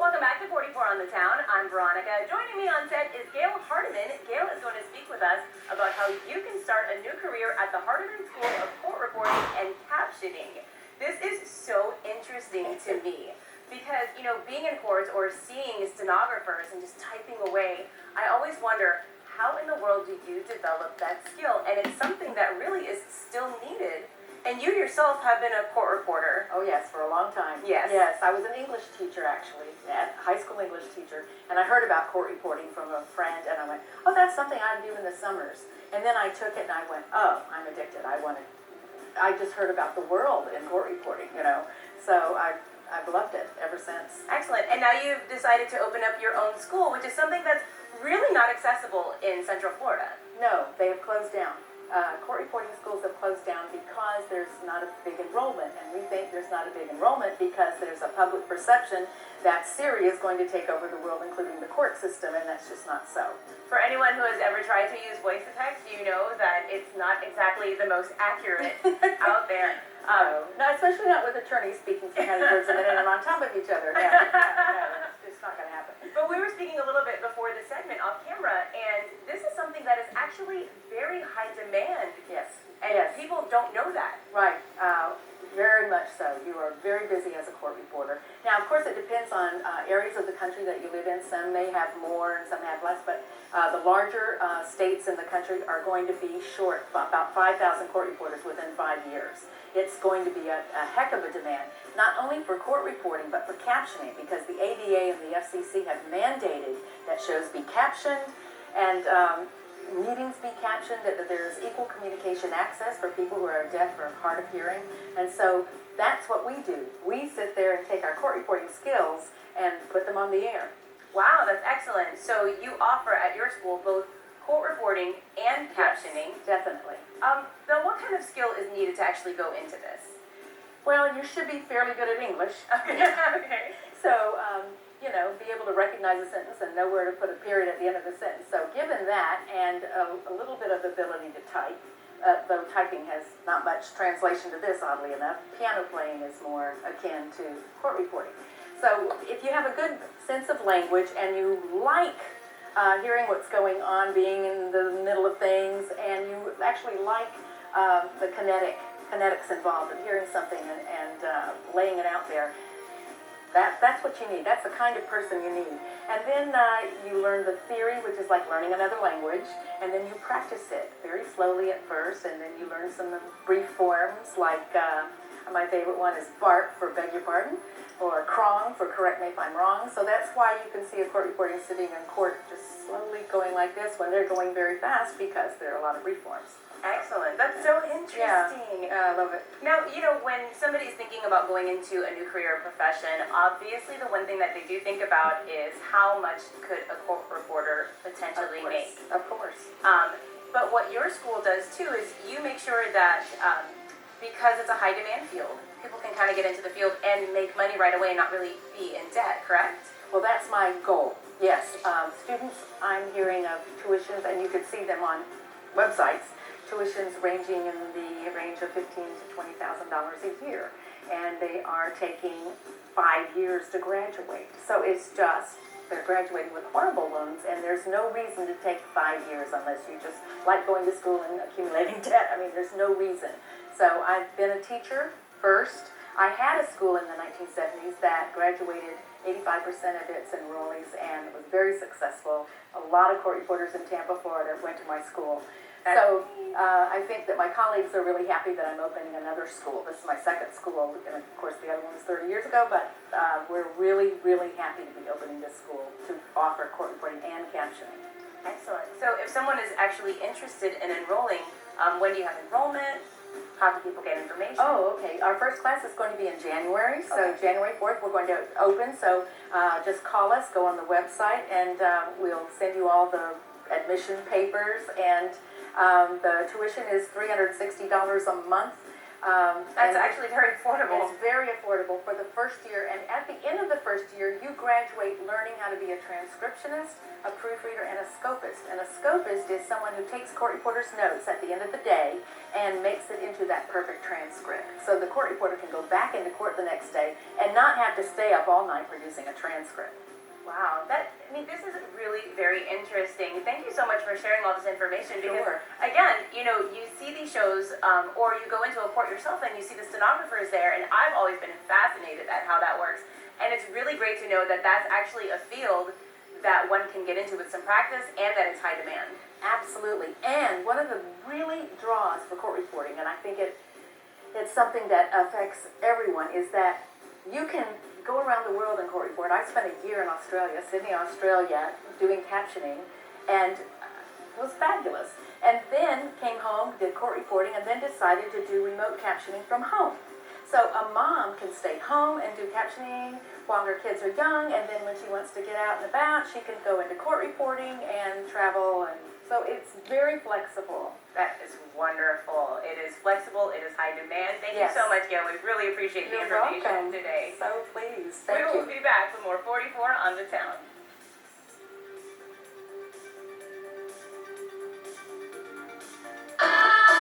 Welcome back to 44 on the Town. I'm Veronica. Joining me on set is Gayl Hardeman. Gayl is going to speak with us about how you can start a new career at the Hardeman School of Court Reporting and Captioning. This is so interesting to me because, you know, being in courts or seeing stenographers and just typing away, I always wonder, how in the world do you develop that skill? And it's something that really is still needed. And you yourself have been a court reporter. Oh yes, for a long time. Yes. Yes, I was an English teacher actually, a high school English teacher, and I heard about court reporting from a friend, and I went, oh, that's something I do in the summers. And then I took it and I went, oh, I'm addicted. I just heard about the world in court reporting, you know, so I've loved it ever since. Excellent. And now you've decided to open up your own school, which is something that's really not accessible in Central Florida. No, they have closed down. Court reporting schools have closed down because there's not a big enrollment, and we think there's not a big enrollment because there's a public perception that Siri is going to take over the world, including the court system, and that's just not so. For anyone who has ever tried to use voice to text, you know that it's not exactly the most accurate out there. No, especially not with attorneys speaking 300 words a minute and on top of each other. No, it's not going to happen. But we were speaking a little bit before the segment off camera, and this is something that is actually very high demand. Yes. And yes. People don't know that. Right. Very much so. You are very busy as a court reporter. Now, of course, it depends on areas of the country that you live in. Some may have more and some have less, but the larger states in the country are going to be short about 5,000 court reporters within 5 years. It's going to be a heck of a demand, not only for court reporting, but for captioning, because the ADA and the FCC have mandated that shows be captioned and meetings be captioned, that there's equal communication access for people who are deaf or hard of hearing. And so that's what we do. We sit there and take our court reporting skills and put them on the air. Wow, that's excellent. So you offer at your school both court reporting and captioning. Yes, definitely. Now, what kind of skill is needed to actually go into this? Well, you should be fairly good at English. Okay. So, you know, be able to recognize a sentence and know where to put a period at the end of the sentence. So given that and a little bit of ability to type, though typing has not much translation to this, oddly enough, piano playing is more akin to court reporting. So if you have a good sense of language and you like hearing what's going on, being in the middle of things, and you actually like the kinetics involved in hearing something and laying it out there, that's what you need. That's the kind of person you need. And then you learn the theory, which is like learning another language, and then you practice it very slowly at first, and then you learn some brief forms, like my favorite one is BART for beg your pardon, or CRONG for correct me if I'm wrong. So that's why you can see a court reporting sitting in court just slowly going like this when they're going very fast, because there are a lot of brief forms. Excellent. That's so interesting. Yeah, I love it. Now, you know, when somebody's thinking about going into a new career or profession, obviously the one thing that they do think about is how much could a court reporter potentially make. Of course. But what your school does too is you make sure that because it's a high demand field, people can kind of get into the field and make money right away and not really be in debt, correct? Well, that's my goal. Yes. Students, I'm hearing of tuitions, and you can see them on websites, tuitions ranging in the range of $15,000 to $20,000 a year, and they are taking 5 years to graduate. So it's just, they're graduating with horrible loans, and there's no reason to take 5 years unless you just like going to school and accumulating debt. I mean, there's no reason. So I've been a teacher first. I had a school in the 1970s that graduated 85% of its enrollees, and it was very successful. A lot of court reporters in Tampa, Florida went to my school. So I think that my colleagues are really happy that I'm opening another school. This is my second school, and of course the other one was 30 years ago, but we're really, really happy to be opening this school to offer court reporting and captioning. Excellent. So if someone is actually interested in enrolling, when do you have enrollment? How do people get information? Oh, okay. Our first class is going to be in January, so okay. January 4th we're going to open, so just call us, go on the website, and we'll send you all the admission papers, and the tuition is $360 a month. That's and actually very affordable. it's very affordable for the first year, and at the end of the first year, you graduate learning how to be a transcriptionist, a proofreader, and a scopist. And a scopist is someone who takes court reporter's notes at the end of the day and makes it into that perfect transcript. So the court reporter can go back into court the next day and not have to stay up all night producing a transcript. Wow, this is really very interesting. Thank you so much for sharing all this information because, Sure. again, you see these shows or you go into a court yourself and you see the stenographers there, and I've always been fascinated at how that works. And it's really great to know that that's actually a field that one can get into with some practice and that it's high demand. Absolutely. And one of the really draws for court reporting, and I think it's something that affects everyone, is that you can go around the world and court report. I spent a year in Australia, Sydney, Australia, doing captioning, and it was fabulous. And then came home, did court reporting, and then decided to do remote captioning from home. So a mom can stay home and do captioning while her kids are young, and then when she wants to get out and about, she can go into court reporting and travel, and so it's very flexible. That is wonderful. It is flexible. It is high demand. Thank Yes. you so much, Gayl. We really appreciate the You're information welcome. today. So pleased. We Thank will you. be back with more 44 on the town.